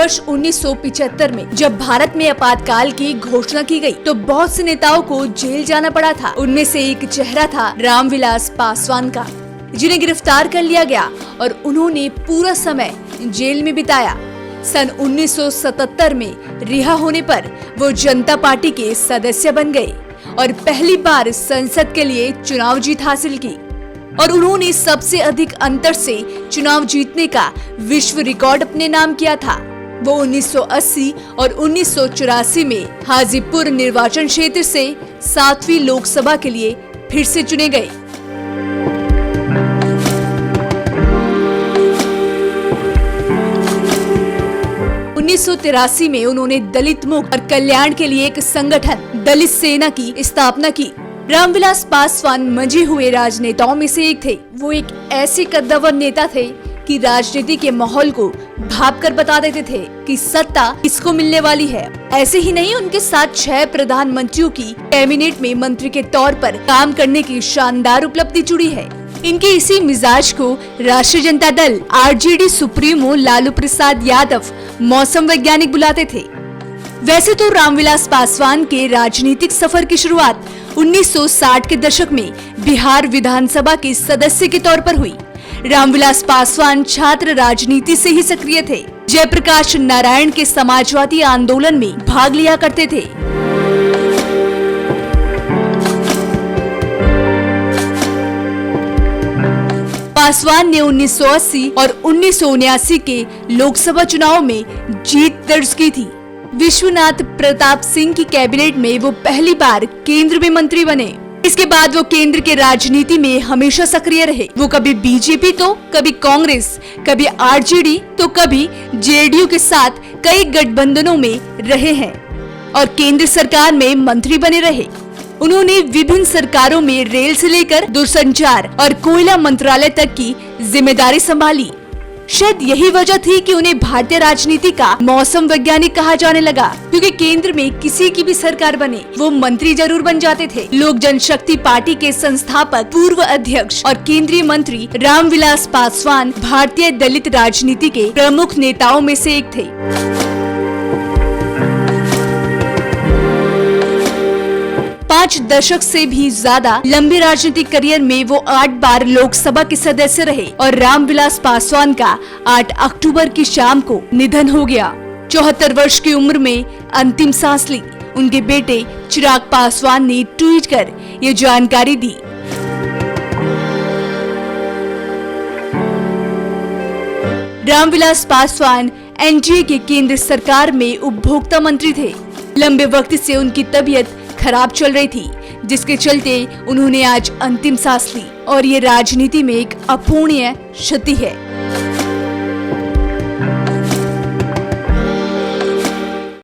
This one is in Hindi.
वर्ष 1975 में जब भारत में आपातकाल की घोषणा की गई तो बहुत से नेताओं को जेल जाना पड़ा था। उनमें से एक चेहरा था रामविलास पासवान का, जिन्हें गिरफ्तार कर लिया गया और उन्होंने पूरा समय जेल में बिताया। सन 1977 में रिहा होने पर वो जनता पार्टी के सदस्य बन गए और पहली बार संसद के लिए चुनाव जीत हासिल की और उन्होंने सबसे अधिक अंतर से चुनाव जीतने का विश्व रिकॉर्ड अपने नाम किया था। वो 1980 और 1984 में हाजीपुर निर्वाचन क्षेत्र से 7वीं लोकसभा के लिए फिर से चुने गए। उन्नीस में उन्होंने दलित मुक्त और कल्याण के लिए एक संगठन दलित सेना की स्थापना की। रामविलास पासवान मंझे हुए राजनेताओं में से एक थे। वो एक ऐसे कद्दावर नेता थे कि राजनीति के माहौल को भाप कर बता देते थे कि सत्ता किसको मिलने वाली है। ऐसे ही नहीं, उनके साथ 6 प्रधानमंत्रियों की कैबिनेट में मंत्री के तौर पर काम करने की शानदार उपलब्धि जुड़ी है। इनके इसी मिजाज को राष्ट्रीय जनता दल आरजेडी सुप्रीमो लालू प्रसाद यादव मौसम वैज्ञानिक बुलाते थे। वैसे तो रामविलास पासवान के राजनीतिक सफर की शुरुआत 1960 के दशक में बिहार विधानसभा के सदस्य के तौर पर हुई। रामविलास पासवान छात्र राजनीति से ही सक्रिय थे। जयप्रकाश नारायण के समाजवादी आंदोलन में भाग लिया करते थे। पासवान ने 1980 और 1979 के लोकसभा चुनाव में जीत दर्ज की थी। विश्वनाथ प्रताप सिंह की कैबिनेट में वो पहली बार केंद्र में मंत्री बने। इसके बाद वो केंद्र के राजनीति में हमेशा सक्रिय रहे। वो कभी बीजेपी तो कभी कांग्रेस, कभी आरजेडी तो कभी जेडीयू के साथ कई गठबंधनों में रहे हैं और केंद्र सरकार में मंत्री बने रहे। उन्होंने विभिन्न सरकारों में रेल से लेकर दूरसंचार और कोयला मंत्रालय तक की जिम्मेदारी संभाली। शायद यही वजह थी कि उन्हें भारतीय राजनीति का मौसम वैज्ञानिक कहा जाने लगा, क्योंकि केंद्र में किसी की भी सरकार बने वो मंत्री जरूर बन जाते थे। लोक जनशक्ति पार्टी के संस्थापक, पूर्व अध्यक्ष और केंद्रीय मंत्री रामविलास पासवान भारतीय दलित राजनीति के प्रमुख नेताओं में से एक थे। पाँच दशक से भी ज्यादा लंबे राजनीतिक करियर में वो 8 बार लोकसभा के सदस्य रहे और रामविलास पासवान का 8 अक्टूबर की शाम को निधन हो गया। 74 वर्ष की उम्र में अंतिम सांस ली। उनके बेटे चिराग पासवान ने ट्वीट कर ये जानकारी दी। रामविलास पासवान एनडीए के केंद्र सरकार में उपभोक्ता मंत्री थे। लंबे वक्त से उनकी तबीयत खराब चल रही थी, जिसके चलते उन्होंने आज अंतिम सांस ली और ये राजनीति में एक अपूर्णीय क्षति है।